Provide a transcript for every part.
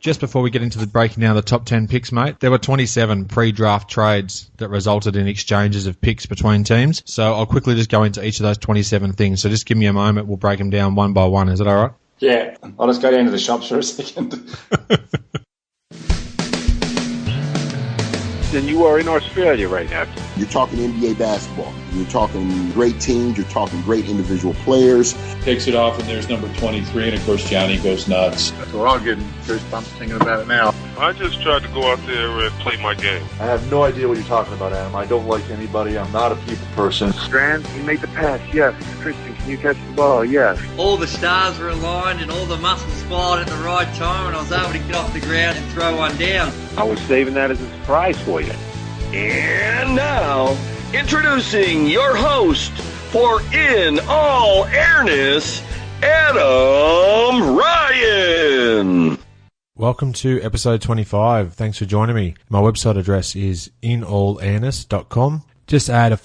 Just before we get into the breaking down of the top 10 picks, mate, there were 27 pre-draft trades that resulted in exchanges of picks between teams. So I'll quickly just go into each of those 27 things. So just give me a moment. We'll break them down one by one. Is that all right? Yeah. I'll just go down to the shops for a second. Then you are in Australia right now. You're talking NBA basketball. You're talking great teams. You're talking great individual players. Takes it off, and there's number 23, and of course Gianni goes nuts. We're all getting goosebumps thinking about it now. I just tried to go out there and play my game. I have no idea what you're talking about, Adam. I don't like anybody. I'm not a people person. Strand, can you make the pass? Yes. Christian, can you catch the ball? Yes. All the stars were aligned and all the muscles fired at the right time, and I was able to get off the ground and throw one down. I was saving that as a surprise for you. And now, introducing your host for In All Airness, Adam Ryan. Welcome to episode 25. Thanks for joining me. My website address is inallairness.com. Just add a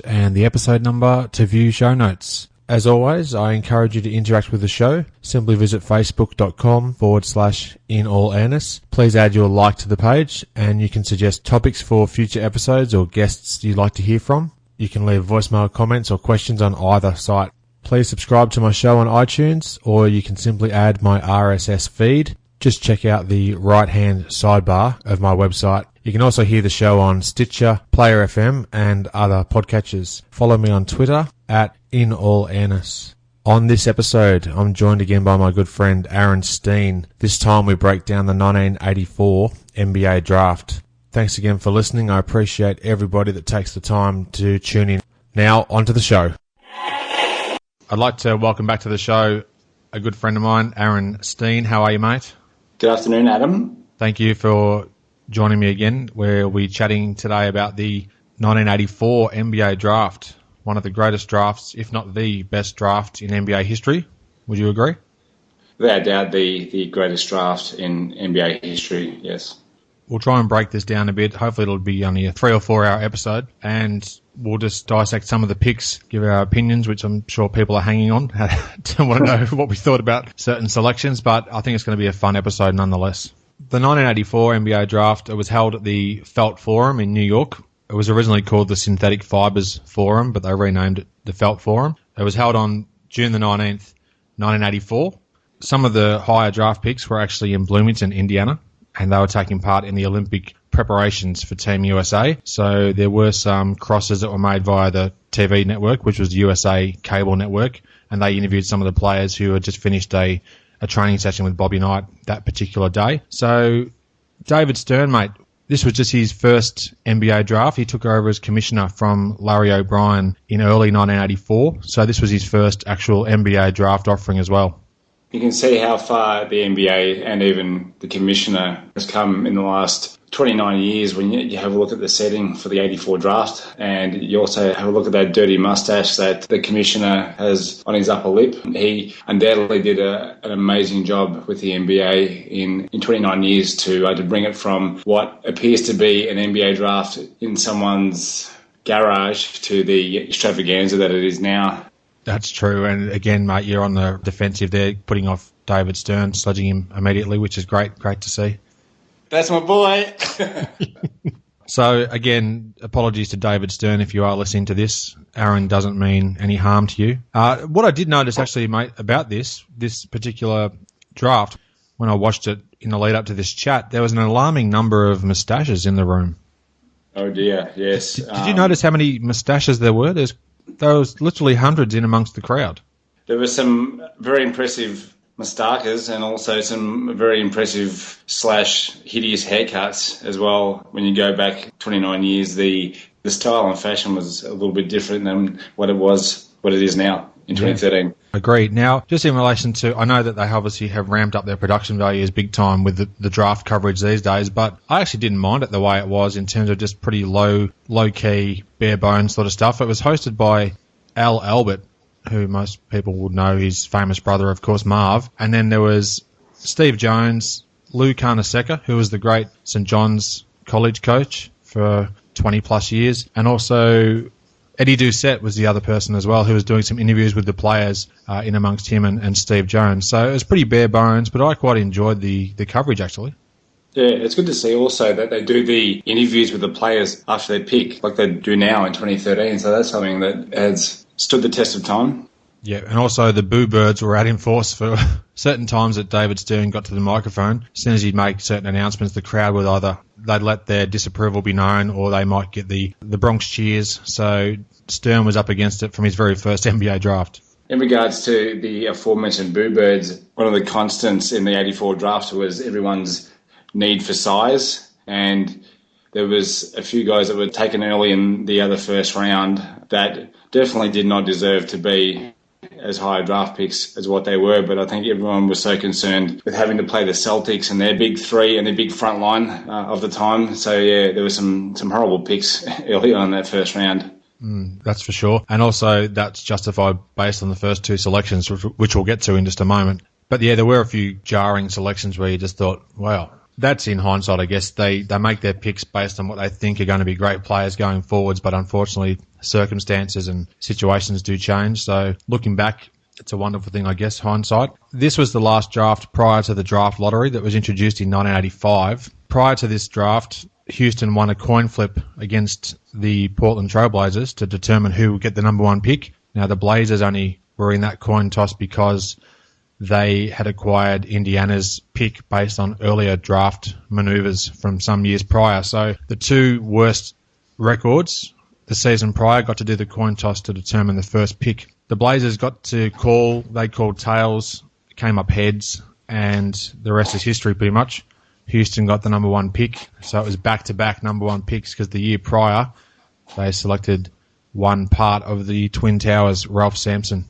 / and the episode number to view show notes. As always, I encourage you to interact with the show. Simply visit facebook.com / inallairness. Please add your like to the page, and you can suggest topics for future episodes or guests you'd like to hear from. You can leave voicemail comments or questions on either site. Please subscribe to my show on iTunes, or you can simply add my RSS feed. Just check out the right-hand sidebar of my website. You can also hear the show on Stitcher, Player FM, and other podcatchers. Follow me on Twitter at inallairness. On this episode, I'm joined again by my good friend Aaron Steen. This time we break down the 1984 NBA draft. Thanks again for listening. I appreciate everybody that takes the time to tune in. Now, on to the show. I'd like to welcome back to the show a good friend of mine, Aaron Steen. How are you, mate? Good afternoon, Adam. Thank you for joining me again. We'll be chatting today about the 1984 NBA draft. One of the greatest drafts, if not the best draft in NBA history. Would you agree? Without doubt, the greatest draft in NBA history, yes. We'll try and break this down a bit. Hopefully it'll be only a 3 or 4 hour episode, and we'll just dissect some of the picks, give our opinions, which I'm sure people are hanging on. Don't want to know what we thought about certain selections, but I think it's going to be a fun episode nonetheless. The 1984 NBA draft, it was held at the Felt Forum in New York. It was originally called the Synthetic Fibers Forum, but they renamed it the Felt Forum. It was held on June the 19th, 1984. Some of the higher draft picks were actually in Bloomington, Indiana, and they were taking part in the Olympic preparations for Team USA. So there were some crosses that were made via the TV network, which was USA Cable Network, and they interviewed some of the players who had just finished a training session with Bobby Knight that particular day. So David Stern, mate, this was just his first NBA draft. He took over as commissioner from Larry O'Brien in early 1984. So this was his first actual NBA draft offering as well. You can see how far the NBA and even the commissioner has come in the last 29 years when you have a look at the setting for the 84 draft, and you also have a look at that dirty mustache that the commissioner has on his upper lip. He undoubtedly did an amazing job with the NBA in 29 years to bring it from what appears to be an NBA draft in someone's garage to the extravaganza that it is now. That's true. And again, mate, you're on the defensive there, putting off David Stern, sledging him immediately, which is great to see. That's my boy. So, again, apologies to David Stern if you are listening to this. Aaron doesn't mean any harm to you. What I did notice, actually, mate, about this particular draft, when I watched it in the lead up to this chat, there was an alarming number of moustaches in the room. Oh, dear, yes. Did you notice how many moustaches there were? There was literally hundreds in amongst the crowd. There were some very impressive moustaches and also some very impressive / hideous haircuts as well. When you go back 29 years, the style and fashion was a little bit different than what it is now in 2013. Agreed. Now, just in relation to, I know that they obviously have ramped up their production values big time with the draft coverage these days, but I actually didn't mind it the way it was in terms of just pretty low-key, bare bones sort of stuff. It was hosted by Al Albert, who most people would know, his famous brother, of course, Marv. And then there was Steve Jones, Lou Carnesecca, who was the great St. John's College coach for 20-plus years, and also Eddie Doucette was the other person as well who was doing some interviews with the players in amongst him and Steve Jones. So it was pretty bare bones, but I quite enjoyed the coverage, actually. Yeah, it's good to see also that they do the interviews with the players after they pick, like they do now in 2013. So that's something that has stood the test of time. Yeah, and also the Boo Birds were out in force for certain times that David Stern got to the microphone. As soon as he'd make certain announcements, the crowd would either they'd let their disapproval be known or they might get the Bronx cheers. So Stern was up against it from his very first NBA draft. In regards to the aforementioned Boo Birds, one of the constants in the 84 draft was everyone's need for size, and there was a few guys that were taken early in the other first round that definitely did not deserve to be as high draft picks as what they were, but I think everyone was so concerned with having to play the Celtics and their big three and their big front line of the time. So yeah, there were some horrible picks early on in that first round. That's for sure. And also that's justified based on the first two selections, which we'll get to in just a moment. But yeah, there were a few jarring selections where you just thought, wow. That's in hindsight, I guess. They make their picks based on what they think are going to be great players going forwards, but unfortunately circumstances and situations do change. So looking back, it's a wonderful thing, I guess, hindsight. This was the last draft prior to the draft lottery that was introduced in 1985. Prior to this draft, Houston won a coin flip against the Portland Trailblazers to determine who would get the number one pick. Now, the Blazers only were in that coin toss because they had acquired Indiana's pick based on earlier draft maneuvers from some years prior. So the two worst records the season prior got to do the coin toss to determine the first pick. The Blazers got to call, they called tails, came up heads, and the rest is history pretty much. Houston got the number one pick, so it was back-to-back number one picks because the year prior they selected one part of the Twin Towers, Ralph Sampson.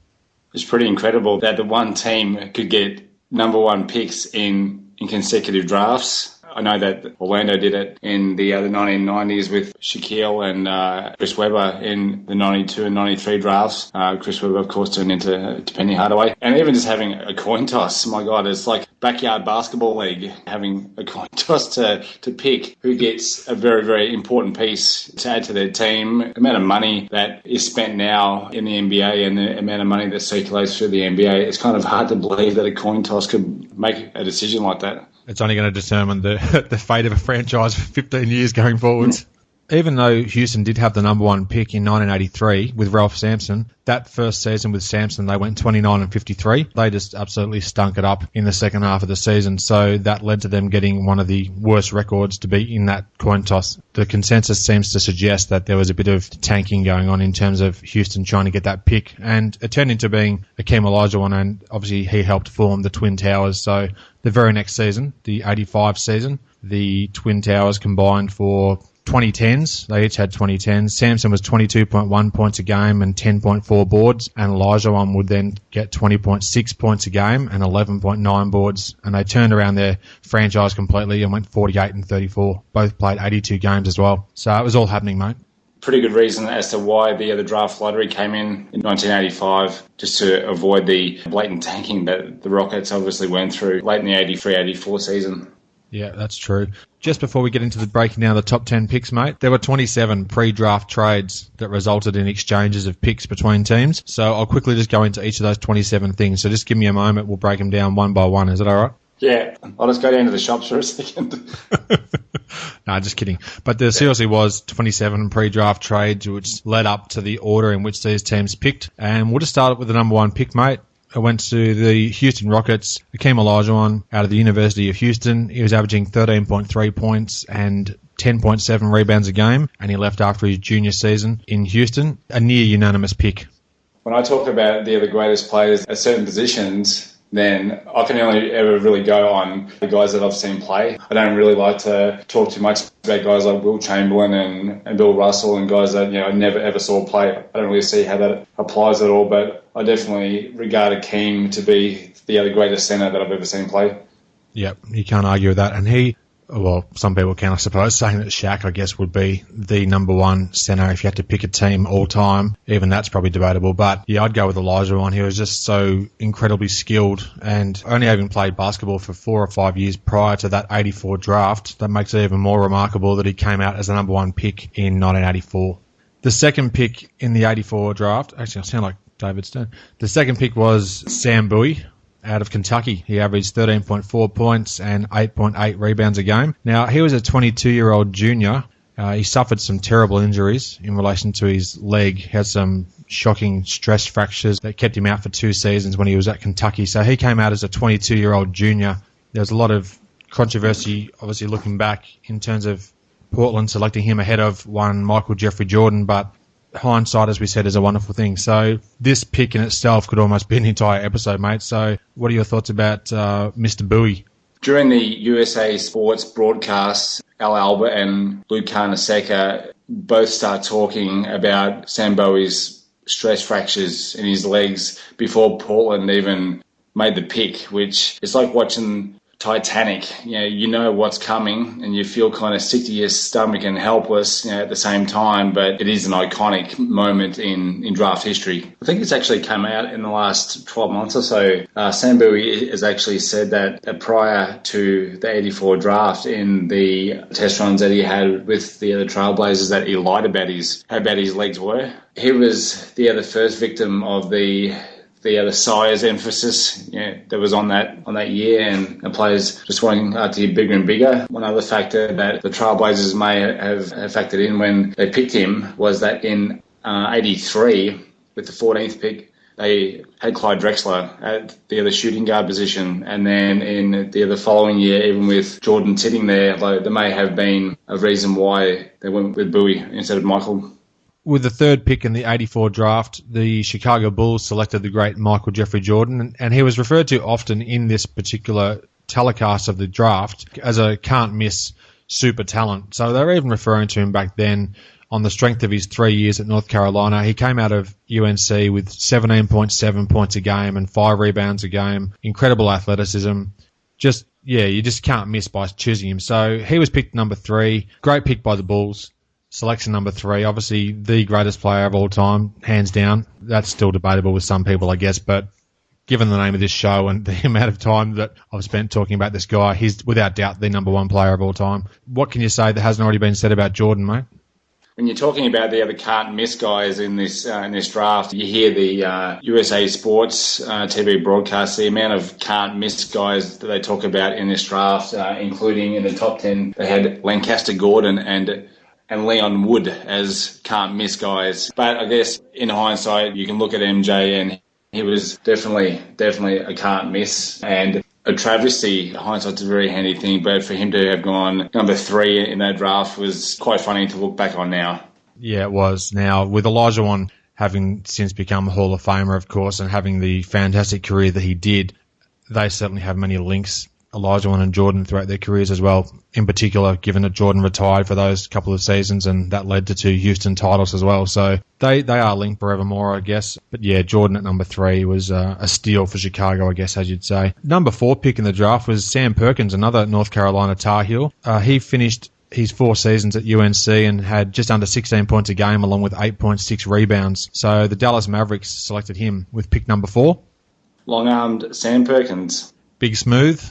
It's pretty incredible that the one team could get number one picks in consecutive drafts. I know that Orlando did it in the 1990s with Shaquille and Chris Webber in the 92 and 93 drafts. Chris Webber, of course, turned into Penny Hardaway. And even just having a coin toss, my God, it's like backyard basketball league, having a coin toss to pick who gets a very, very important piece to add to their team. The amount of money that is spent now in the NBA and the amount of money that circulates through the NBA, it's kind of hard to believe that a coin toss could make a decision like that. It's only going to determine the fate of a franchise for 15 years going forwards. Even though Houston did have the number one pick in 1983 with Ralph Sampson, that first season with Sampson, they went 29-53. They just absolutely stunk it up in the second half of the season. So that led to them getting one of the worst records to be in that coin toss. The consensus seems to suggest that there was a bit of tanking going on in terms of Houston trying to get that pick. And it turned into being Akeem Olajuwon, and obviously he helped form the Twin Towers. So the very next season, the 85 season, the Twin Towers combined for 2010s. They each had 2010s. Sampson was 22.1 points a game and 10.4 boards, and Olajuwon would then get 20.6 points a game and 11.9 boards, and they turned around their franchise completely and went 48-34. Both played 82 games as well. So it was all happening, mate. Pretty good reason as to why the draft lottery came in 1985, just to avoid the blatant tanking that the Rockets obviously went through late in the 83-84 season. Yeah, that's true. Just before we get into the breaking down of the top 10 picks, mate, there were 27 pre-draft trades that resulted in exchanges of picks between teams. So I'll quickly just go into each of those 27 things. So just give me a moment. We'll break them down one by one. Is that all right? Yeah, I'll just go down to the shops for a second. No, just kidding. But there seriously was 27 pre-draft trades which led up to the order in which these teams picked. And we'll just start with the number one pick, mate. I went to the Houston Rockets, Akeem Olajuwon out of the University of Houston. He was averaging 13.3 points and 10.7 rebounds a game, and he left after his junior season in Houston. A near unanimous pick. When I talk about the greatest players at certain positions, then I can only ever really go on the guys that I've seen play. I don't really like to talk too much about guys like Will Chamberlain and Bill Russell and guys that I never ever saw play. I don't really see how that applies at all, but I definitely regard Akeem to be the greatest centre that I've ever seen play. Yep, you can't argue with that. And he, well, some people can, I suppose, saying that Shaq, I guess, would be the number one centre if you had to pick a team all time. Even that's probably debatable. But yeah, I'd go with Olajuwon. He was just so incredibly skilled, and only having played basketball for 4 or 5 years prior to that 84 draft, that makes it even more remarkable that he came out as the number one pick in 1984. The second pick in the 84 draft, actually I sound like David Stern. The second pick was Sam Bowie out of Kentucky. He averaged 13.4 points and 8.8 rebounds a game. Now, he was a 22-year-old junior. He suffered some terrible injuries in relation to his leg. He had some shocking stress fractures that kept him out for 2 seasons when he was at Kentucky. So he came out as a 22-year-old junior. There was a lot of controversy, obviously, looking back in terms of Portland selecting him ahead of one Michael Jeffrey Jordan, but hindsight, as we said, is a wonderful thing. So this pick in itself could almost be an entire episode, mate. So what are your thoughts about Mr. Bowie? During the USA Sports broadcasts, Al Albert and Luke Carnesecca both start talking about Sam Bowie's stress fractures in his legs before Portland even made the pick, which is like watching Titanic. You know what's coming and you feel kind of sick to your stomach and helpless at the same time, but it is an iconic moment in draft history. I think it's actually come out in the last 12 months or so. Sam Bowie has actually said that prior to the 84 draft, in the test runs that he had with the other Trailblazers, that he lied about how bad his legs were. He was the first victim of the size emphasis that was on that year, and the players just wanting to get bigger and bigger. One other factor that the Trailblazers may have factored in when they picked him was that in 83, with the 14th pick, they had Clyde Drexler at the other shooting guard position, and then in the following year, even with Jordan sitting there, there may have been a reason why they went with Bowie instead of Michael. With the third pick in the 84 draft, the Chicago Bulls selected the great Michael Jeffrey Jordan, and he was referred to often in this particular telecast of the draft as a can't-miss super talent. So they were even referring to him back then on the strength of his 3 years at North Carolina. He came out of UNC with 17.7 points a game and 5 rebounds a game, incredible athleticism. You just can't miss by choosing him. So he was picked number 3. Great pick by the Bulls. Selection number 3, obviously the greatest player of all time, hands down. That's still debatable with some people, I guess, but given the name of this show and the amount of time that I've spent talking about this guy, he's without doubt the number 1 player of all time. What can you say that hasn't already been said about Jordan, mate? When you're talking about the other can't-miss guys in this draft, you hear the USA Sports TV broadcast, the amount of can't-miss guys that they talk about in this draft, including in the top 10, they had Lancaster Gordon and Leon Wood as can't-miss guys. But I guess in hindsight, you can look at MJ and he was definitely a can't-miss. And a travesty, hindsight's a very handy thing, but for him to have gone number 3 in that draft was quite funny to look back on now. Yeah, it was. Now, with Olajuwon having since become a Hall of Famer, of course, and having the fantastic career that he did, they certainly have many links, Olajuwon and Jordan, throughout their careers as well. In particular, given that Jordan retired for those couple of seasons, and that led to 2 Houston titles as well. So they are linked forevermore, I guess. But yeah, Jordan at number 3 was a steal for Chicago, I guess, as you'd say. Number 4 pick in the draft was Sam Perkins, another North Carolina Tar Heel. He finished his 4 seasons at UNC and had just under 16 points a game, along with 8.6 rebounds. So the Dallas Mavericks selected him with pick number 4. Long-armed Sam Perkins. Big smooth.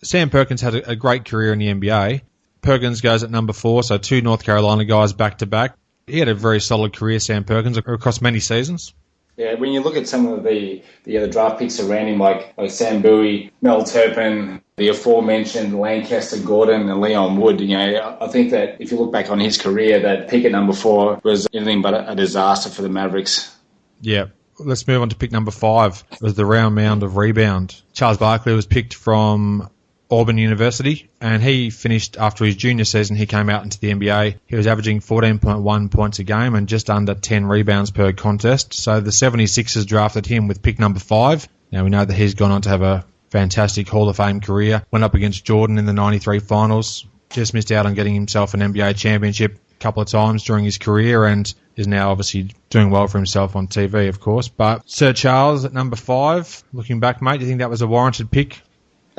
Sam Perkins had a great career in the NBA. Perkins goes at number 4, so 2 North Carolina guys back-to-back. He had a very solid career, Sam Perkins, across many seasons. Yeah, when you look at some of the other draft picks around him, like Sam Bowie, Mel Turpin, the aforementioned Lancaster Gordon and Leon Wood, I think that if you look back on his career, that pick at number 4 was anything but a disaster for the Mavericks. Yeah. Let's move on to pick number 5. It was the round mound of rebound. Charles Barkley was picked from Auburn University, and he finished after his junior season. He came out into the NBA. He was averaging 14.1 points a game and just under 10 rebounds per contest. So the 76ers drafted him with pick number 5. Now we know that he's gone on to have a fantastic Hall of Fame career. Went up against Jordan in the 93 finals. Just missed out on getting himself an NBA championship a couple of times during his career, and is now obviously doing well for himself on TV, of course. But Sir Charles at number 5, looking back, mate, do you think that was a warranted pick?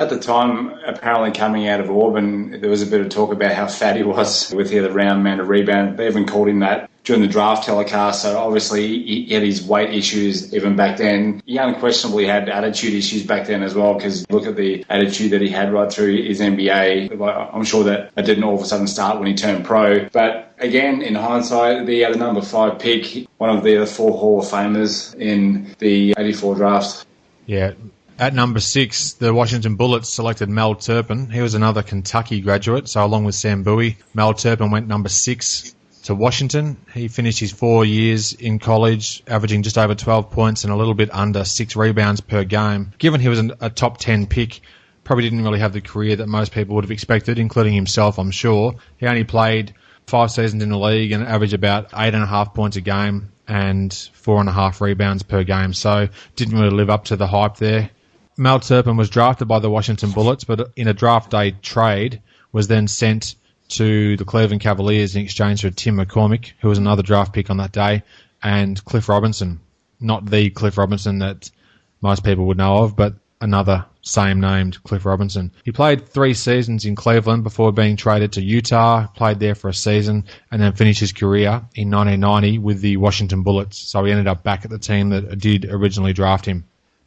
At the time, apparently coming out of Auburn, there was a bit of talk about how fat he was with the round man of rebound. They even called him that during the draft telecast, so obviously he had his weight issues even back then. He unquestionably had attitude issues back then as well, because look at the attitude that he had right through his NBA. I'm sure that it didn't all of a sudden start when he turned pro. But again, in hindsight, the number 5 pick, one of the 4 Hall of Famers in the 84 draft. Yeah. At number 6, the Washington Bullets selected Mel Turpin. He was another Kentucky graduate, so along with Sam Bowie, Mel Turpin went number 6 to Washington. He finished his 4 years in college, averaging just over 12 points and a little bit under 6 rebounds per game. Given he was a top 10 pick, probably didn't really have the career that most people would have expected, including himself, I'm sure. He only played 5 seasons in the league and averaged about 8.5 points a game and 4.5 rebounds per game, so didn't really live up to the hype there. Mel Turpin was drafted by the Washington Bullets, but in a draft day trade was then sent to the Cleveland Cavaliers in exchange for Tim McCormick, who was another draft pick on that day, and Cliff Robinson. Not the Cliff Robinson that most people would know of, but another same named Cliff Robinson. He played 3 seasons in Cleveland before being traded to Utah, played there for a season, and then finished his career in 1990 with the Washington Bullets. So he ended up back at the team that did originally draft him.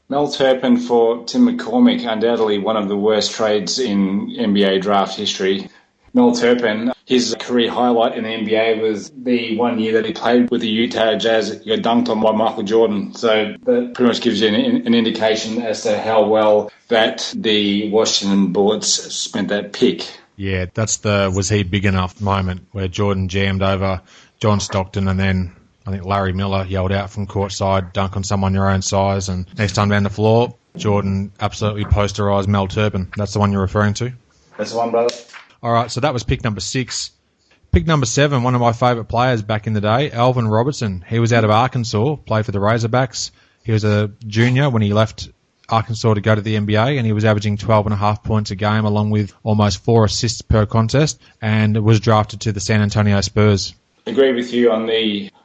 Mel Turpin for Tim McCormick, undoubtedly one of the worst trades in NBA draft history. Mel Turpin, his career highlight in the NBA was the 1 year that he played with the Utah Jazz. He got dunked on by Michael Jordan. So that pretty much gives you an indication as to how well that the Washington Bullets spent that pick. Yeah, that's the was he big enough moment where Jordan jammed over John Stockton, and then I think Larry Miller yelled out from courtside, dunk on someone your own size, and next time down the floor, Jordan absolutely posterised Mel Turpin. That's the one you're referring to? That's the one, brother. All right, so that was pick number 6. Pick number 7, one of my favourite players back in the day, Alvin Robertson. He was out of Arkansas, played for the Razorbacks. He was a junior when he left Arkansas to go to the NBA, and he was averaging 12.5 points a game along with almost 4 assists per contest, and was drafted to the San Antonio Spurs. Agree with you on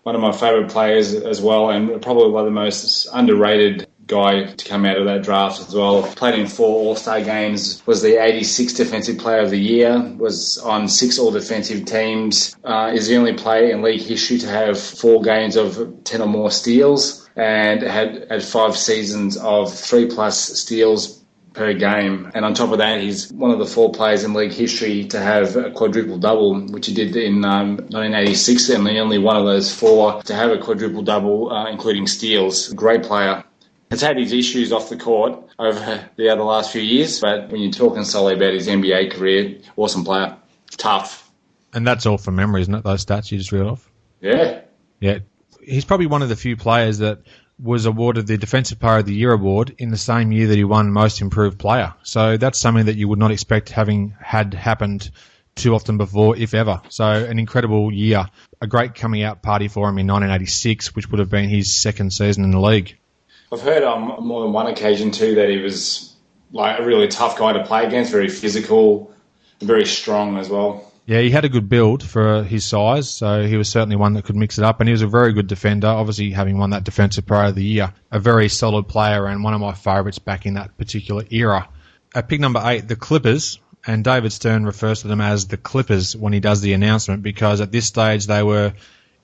one of my favourite players as well, and probably one of the most underrated guy to come out of that draft as well. Played in 4 All-Star games, was the 86th Defensive Player of the Year, was on 6 All-Defensive teams, is the only player in league history to have 4 games of 10 or more steals, and had 5 seasons of 3+ steals per game. And on top of that, he's one of the 4 players in league history to have a quadruple-double, which he did in 1986, and the only one of those 4 to have a quadruple-double, including steals. Great player. Has had his issues off the court over the last few years, but when you're talking solely about his NBA career, awesome player. Tough. And that's all from memory, isn't it, those stats you just read off? Yeah. Yeah. He's probably one of the few players that was awarded the Defensive Player of the Year award in the same year that he won Most Improved Player. So that's something that you would not expect having had happened too often before, if ever. So an incredible year. A great coming out party for him in 1986, which would have been his 2nd season in the league. I've heard on more than one occasion too that he was like a really tough guy to play against, very physical, very strong as well. Yeah, he had a good build for his size, so he was certainly one that could mix it up, and he was a very good defender, obviously having won that Defensive Player of the Year. A very solid player and one of my favourites back in that particular era. At pick number 8, the Clippers, and David Stern refers to them as the Clippers when he does the announcement, because at this stage they were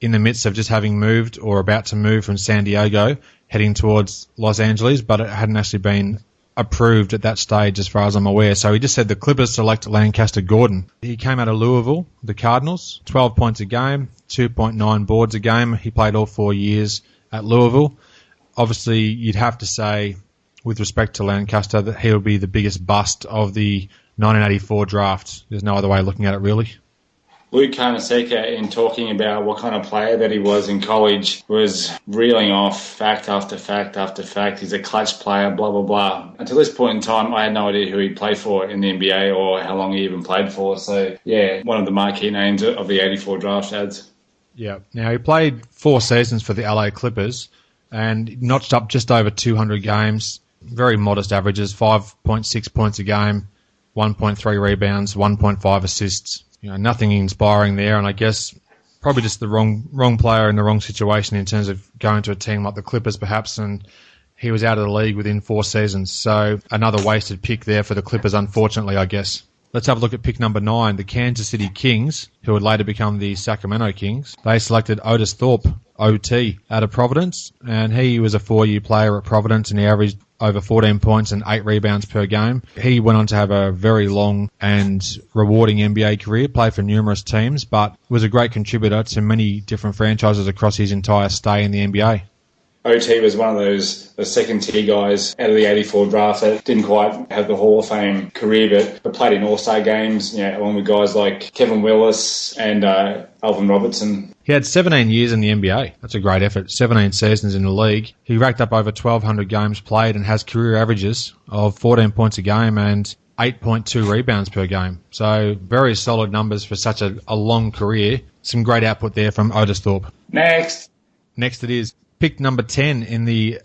in the midst of just having moved or about to move from San Diego, heading towards Los Angeles, but it hadn't actually been approved at that stage as far as I'm aware. So he just said the Clippers select Lancaster Gordon. He came out of Louisville, the Cardinals, 12 points a game, 2.9 boards a game. He played all 4 years at Louisville. Obviously, you'd have to say, with respect to Lancaster, that he would be the biggest bust of the 1984 draft. There's no other way of looking at it, really. Luke Carnesecca, in talking about what kind of player that he was in college, was reeling off fact after fact after fact. He's a clutch player, blah, blah, blah. Until this point in time, I had no idea who he played for in the NBA or how long he even played for. So, yeah, one of the marquee names of the 84 draft ads. Yeah. Now, he played 4 seasons for the LA Clippers and notched up just over 200 games. Very modest averages, 5.6 points a game, 1.3 rebounds, 1.5 assists. You know, nothing inspiring there, and I guess probably just the wrong player in the wrong situation in terms of going to a team like the Clippers, perhaps, and he was out of the league within 4 seasons. So another wasted pick there for the Clippers, unfortunately, I guess. Let's have a look at pick number 9, the Kansas City Kings, who would later become the Sacramento Kings. They selected Otis Thorpe, OT, out of Providence, and he was a 4-year player at Providence, and he averaged over 14 points and 8 rebounds per game. He went on to have a very long and rewarding NBA career, played for numerous teams, but was a great contributor to many different franchises across his entire stay in the NBA. OT was one of those second-tier guys out of the 84 draft that didn't quite have the Hall of Fame career, but played in All-Star games, along with guys like Kevin Willis and Alvin Robertson. He had 17 years in the NBA. That's a great effort. 17 seasons in the league. He racked up over 1,200 games played and has career averages of 14 points a game and 8.2 rebounds per game. So very solid numbers for such a long career. Some great output there from Otis Thorpe. Next it is pick number 10 in the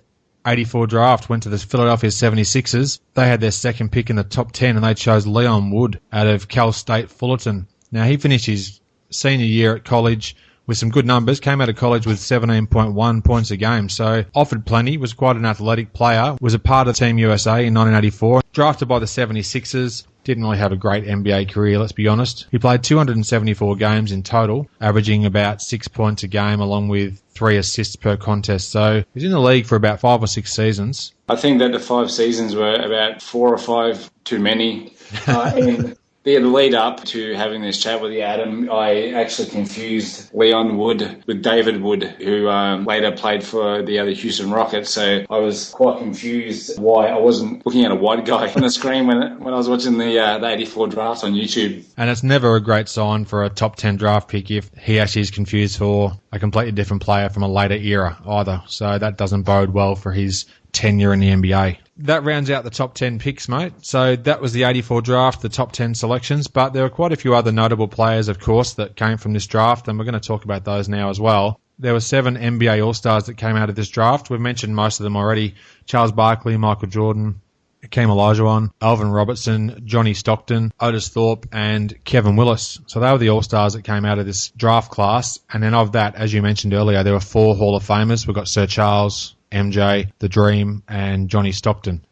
84 draft went to the Philadelphia 76ers. They had their second pick in the top 10 and they chose Leon Wood out of Cal State Fullerton. Now he finished his senior year at college with some good numbers, came out of college with 17.1 points a game, so offered plenty, was quite an athletic player, was a part of Team USA in 1984, drafted by the 76ers, didn't really have a great NBA career, let's be honest. He played 274 games in total, averaging about 6 points a game along with 3 assists per contest, so he's in the league for about 5 or 6 seasons. I think that the 5 seasons were about 4 or 5 too many. In the lead up to having this chat with you, Adam, I actually confused Leon Wood with David Wood, who later played for the other Houston Rockets. So I was quite confused why I wasn't looking at a white guy on the screen when I was watching the 84 draft on YouTube. And it's never a great sign for a top 10 draft pick if he actually is confused for a completely different player from a later era either. So that doesn't bode well for his tenure in the NBA. That rounds out the top 10 picks, mate. So that was the 84 draft, the top 10 selections, but there are quite a few other notable players, of course, that came from this draft, and we're going to talk about those now as well. There were 7 NBA All-Stars that came out of this draft. We've mentioned most of them already. Charles Barkley, Michael Jordan, Hakeem Olajuwon, Alvin Robertson, Johnny Stockton, Otis Thorpe, and Kevin Willis. So they were the All-Stars that came out of this draft class, and then of that, as you mentioned earlier, there were 4 Hall of Famers. We've got Sir Charles, MJ, The Dream, and Johnny Stockton.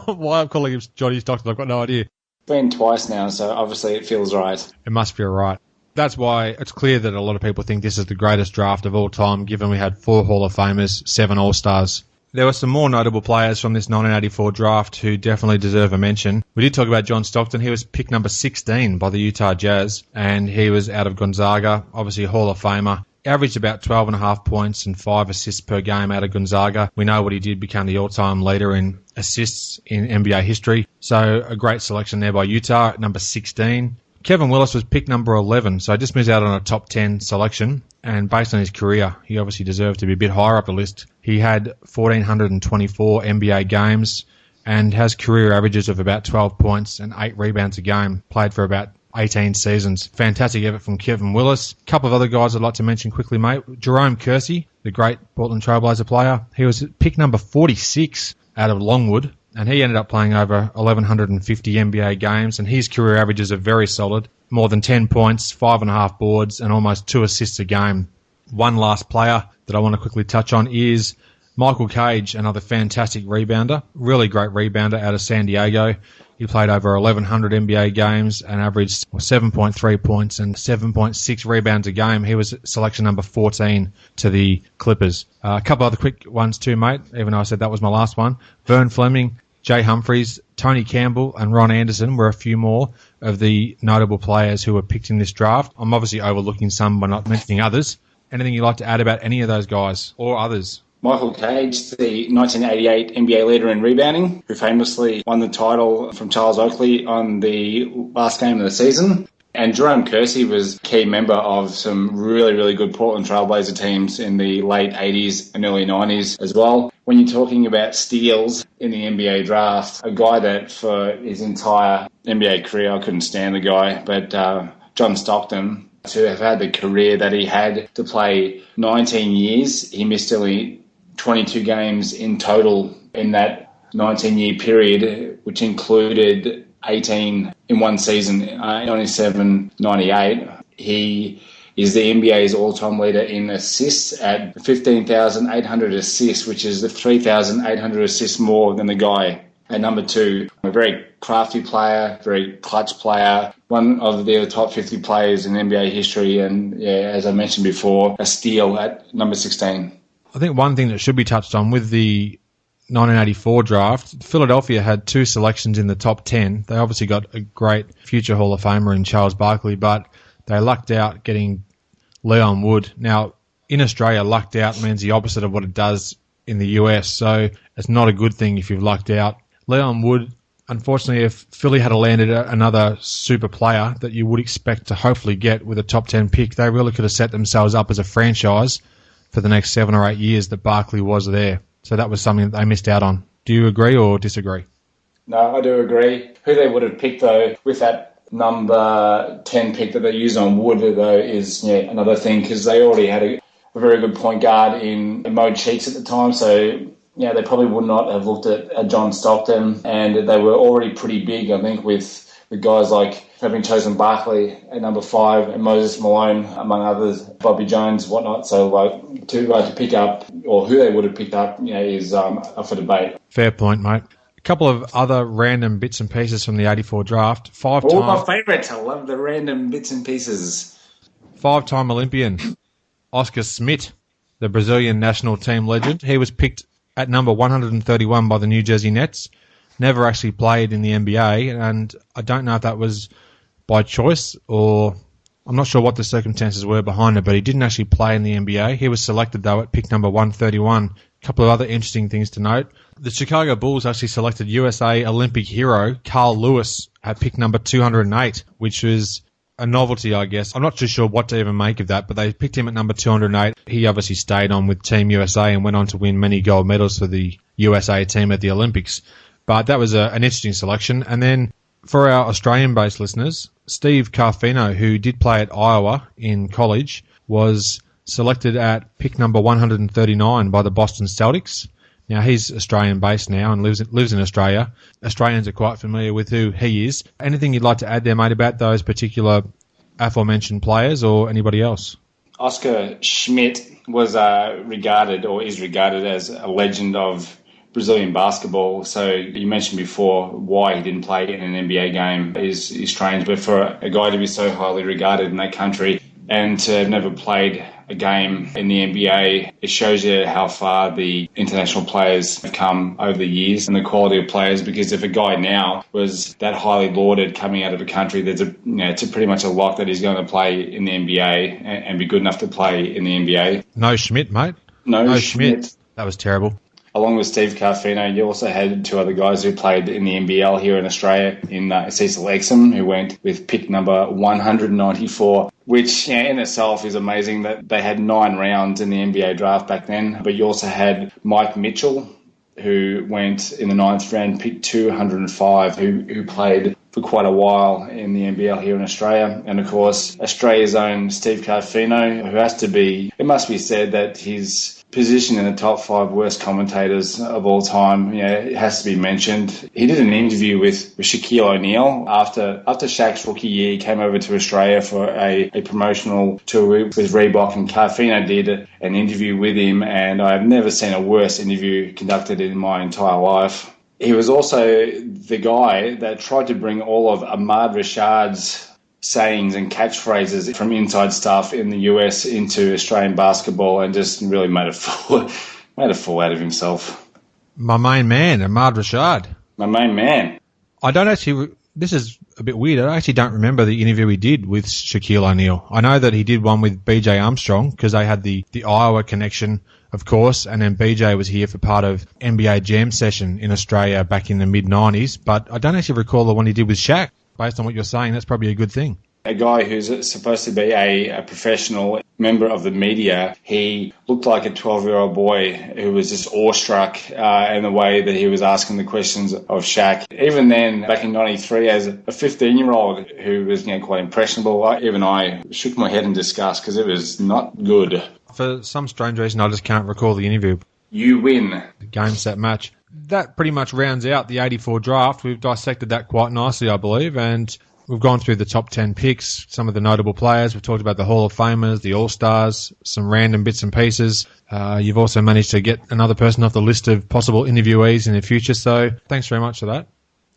Why I'm calling him Johnny Stockton, I've got no idea. Been twice now, so obviously it feels right. It must be right. That's why it's clear that a lot of people think this is the greatest draft of all time, given we had 4 Hall of Famers, 7 All-Stars. There were some more notable players from this 1984 draft who definitely deserve a mention. We did talk about John Stockton. He was pick number 16 by the Utah Jazz, and he was out of Gonzaga, obviously a Hall of Famer. Averaged about 12.5 points and 5 assists per game out of Gonzaga. We know what he did, became the all-time leader in assists in NBA history. So a great selection there by Utah at number 16. Kevin Willis was pick number 11, so just moves out on a top 10 selection. And based on his career, he obviously deserved to be a bit higher up the list. He had 1,424 NBA games and has career averages of about 12 points and 8 rebounds a game. Played for about 18 seasons. Fantastic effort from Kevin Willis. A couple of other guys I'd like to mention quickly, mate. Jerome Kersey, the great Portland Trailblazer player. He was pick number 46 out of Longwood, and he ended up playing over 1,150 NBA games, and his career averages are very solid. More than 10 points, 5.5 boards, and almost 2 assists a game. One last player that I want to quickly touch on is Michael Cage, another fantastic rebounder. Really great rebounder out of San Diego. He played over 1,100 NBA games and averaged 7.3 points and 7.6 rebounds a game. He was selection number 14 to the Clippers. A couple other quick ones too, mate, even though I said that was my last one. Vern Fleming, Jay Humphries, Tony Campbell and Ron Anderson were a few more of the notable players who were picked in this draft. I'm obviously overlooking some by not mentioning others. Anything you'd like to add about any of those guys or others? Michael Cage, the 1988 NBA leader in rebounding, who famously won the title from Charles Oakley on the last game of the season. And Jerome Kersey was a key member of some really, really good Portland Trailblazer teams in the late 80s and early 90s as well. When you're talking about steals in the NBA draft, a guy that for his entire NBA career, I couldn't stand the guy, but John Stockton, to have had the career that he had, to play 19 years, he missed only 22 games in total in that 19-year period, which included 18 in one season, 97-98. He is the NBA's all-time leader in assists at 15,800 assists, which is the 3,800 assists more than the guy At number 2, a very crafty player, very clutch player, one of the top 50 players in NBA history, and as I mentioned before, a steal at number 16. I think one thing that should be touched on with the 1984 draft, Philadelphia had 2 selections in the top 10. They obviously got a great future Hall of Famer in Charles Barkley, but they lucked out getting Leon Wood. Now, in Australia, lucked out means the opposite of what it does in the US, so it's not a good thing if you've lucked out. Leon Wood, unfortunately, if Philly had landed another super player that you would expect to hopefully get with a top 10 pick, they really could have set themselves up as a franchise for the next 7 or 8 years that Barkley was there. So that was something that they missed out on. Do you agree or disagree? No, I do agree. Who they would have picked, though, with that number 10 pick that they used on Wood, though, is another thing, because they already had a very good point guard in Mo Cheeks at the time, so they probably would not have looked at John Stockton, and they were already pretty big, I think, with guys like having chosen Barkley at number 5 and Moses Malone, among others, Bobby Jones, whatnot. So to pick up, or who they would have picked up, is up for debate. Fair point, mate. A couple of other random bits and pieces from the 84 draft. My favourites. I love the random bits and pieces. 5-time Olympian Oscar Schmidt, the Brazilian national team legend. He was picked at number 131 by the New Jersey Nets. Never actually played in the NBA, and I don't know if that was by choice or I'm not sure what the circumstances were behind it, but he didn't actually play in the NBA. He was selected, though, at pick number 131. A couple of other interesting things to note. The Chicago Bulls actually selected USA Olympic hero Carl Lewis at pick number 208, which was a novelty, I guess. I'm not too sure what to even make of that, but they picked him at number 208. He obviously stayed on with Team USA and went on to win many gold medals for the USA team at the Olympics. But that was an interesting selection. And then for our Australian-based listeners, Steve Carfino, who did play at Iowa in college, was selected at pick number 139 by the Boston Celtics. Now, he's Australian-based now and lives in Australia. Australians are quite familiar with who he is. Anything you'd like to add there, mate, about those particular aforementioned players or anybody else? Oscar Schmidt was regarded as a legend of Brazilian basketball. So you mentioned before why he didn't play in an NBA game is strange, but for a guy to be so highly regarded in that country and to have never played a game in the NBA, it shows you how far the international players have come over the years and the quality of players, because if a guy now was that highly lauded coming out of a country, it's pretty much a lock that he's going to play in the NBA and be good enough to play in the NBA. No Schmidt, mate. No Schmidt. That was terrible. Along with Steve Carfino, you also had 2 other guys who played in the NBL here in Australia, in Cecil Exum, who went with pick number 194, which in itself is amazing that they had 9 rounds in the NBA draft back then. But you also had Mike Mitchell, who went in the 9th round, pick 205, who played for quite a while in the NBL here in Australia. And of course, Australia's own Steve Carfino, who it must be said that his position in the top 5 worst commentators of all time, it has to be mentioned. He did an interview with Shaquille O'Neal after Shaq's rookie year. He came over to Australia for a promotional tour with Reebok, and Carfino did an interview with him, and I've never seen a worse interview conducted in my entire life. He was also the guy that tried to bring all of Ahmad Rashad's sayings and catchphrases from Inside Stuff in the US into Australian basketball and just really made a fool out of himself. My main man, Ahmad Rashad. My main man. This is a bit weird. I actually don't remember the interview he did with Shaquille O'Neal. I know that he did one with BJ Armstrong because they had the Iowa connection, of course, and then BJ was here for part of NBA Jam Session in Australia back in the mid-90s, but I don't actually recall the one he did with Shaq. Based on what you're saying, that's probably a good thing. A guy who's supposed to be a professional member of the media, he looked like a 12-year-old boy who was just awestruck in the way that he was asking the questions of Shaq. Even then, back in 93, as a 15-year-old who was quite impressionable, even I shook my head in disgust because it was not good. For some strange reason, I just can't recall the interview. You win. The game, set, match. That pretty much rounds out the 84 draft. We've dissected that quite nicely, I believe, and We've gone through the top 10 picks, some of the notable players. We've talked about the Hall of Famers, the All-Stars, some random bits and pieces. You've also managed to get another person off the list of possible interviewees in the future, so thanks very much for that.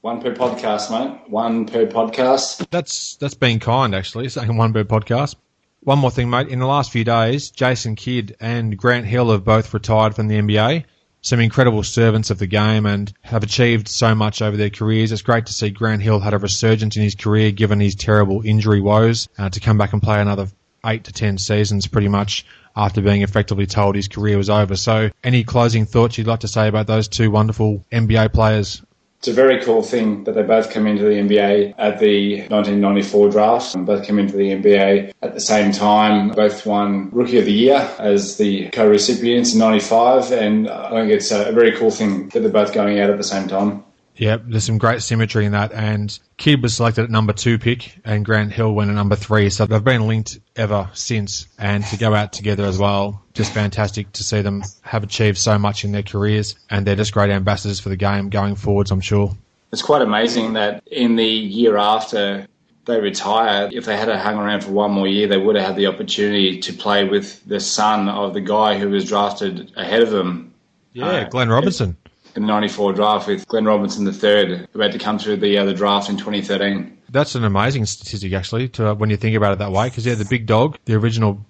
One per podcast, mate. One per podcast. That's being kind, actually, saying one per podcast. One more thing, mate. In the last few days, Jason Kidd and Grant Hill have both retired from the NBA. Some incredible servants of the game and have achieved so much over their careers. It's great to see Grant Hill had a resurgence in his career given his terrible injury woes to come back and play another 8 to 10 seasons pretty much after being effectively told his career was over. So any closing thoughts you'd like to say about those two wonderful NBA players? It's a very cool thing that they both come into the NBA at the 1994 draft and both come into the NBA at the same time. Both won Rookie of the Year as the co-recipients in 95, and I think it's a very cool thing that they're both going out at the same time. Yeah, there's some great symmetry in that, and Kidd was selected at number 2 pick and Grant Hill went at number 3, so they've been linked ever since, and to go out together as well, just fantastic to see them have achieved so much in their careers, and they're just great ambassadors for the game going forwards, I'm sure. It's quite amazing that in the year after they retired, if they had hung around for one more year, they would have had the opportunity to play with the son of the guy who was drafted ahead of them. Yeah, Glenn Robinson. In the 94 draft with Glenn Robinson III, who had to come through the draft in 2013. That's an amazing statistic, actually, when you think about it that way, because, the big dog, the original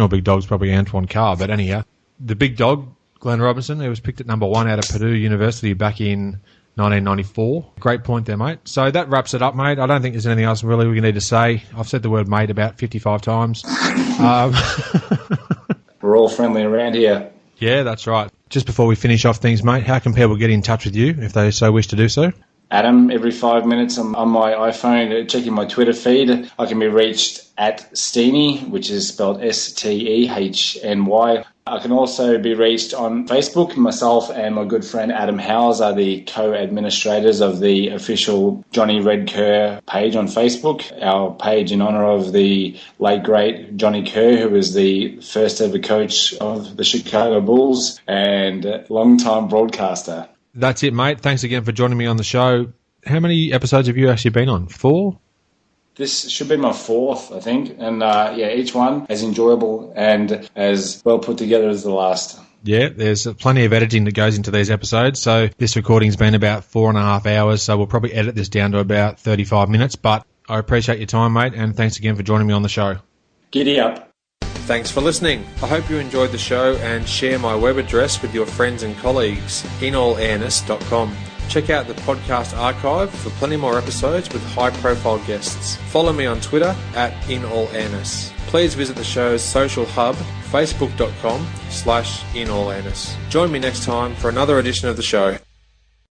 big dog's probably Antoine Carr, but anyhow, the big dog, Glenn Robinson, who was picked at number 1 out of Purdue University back in 1994. Great point there, mate. So that wraps it up, mate. I don't think there's anything else really we need to say. I've said the word mate about 55 times. We're all friendly around here. Yeah, that's right. Just before we finish off things, mate, how can people get in touch with you if they so wish to do so? Adam, every 5 minutes on my iPhone, checking my Twitter feed, I can be reached at Steeny, which is spelled Stehny. I can also be reached on Facebook. Myself and my good friend Adam Howes are the co-administrators of the official Johnny Red Kerr page on Facebook, our page in honour of the late, great Johnny Kerr, who was the first ever coach of the Chicago Bulls and long-time broadcaster. That's it, mate. Thanks again for joining me on the show. How many episodes have you actually been on? 4? This should be my 4th, I think. And each one as enjoyable and as well put together as the last. Yeah, there's plenty of editing that goes into these episodes. So this recording's been about 4.5 hours. So we'll probably edit this down to about 35 minutes. But I appreciate your time, mate. And thanks again for joining me on the show. Giddy up. Thanks for listening. I hope you enjoyed the show and share my web address with your friends and colleagues, inallairness.com. Check out the podcast archive for plenty more episodes with high-profile guests. Follow me on Twitter at inallairness. Please visit the show's social hub, facebook.com/inallairness. Join me next time for another edition of the show.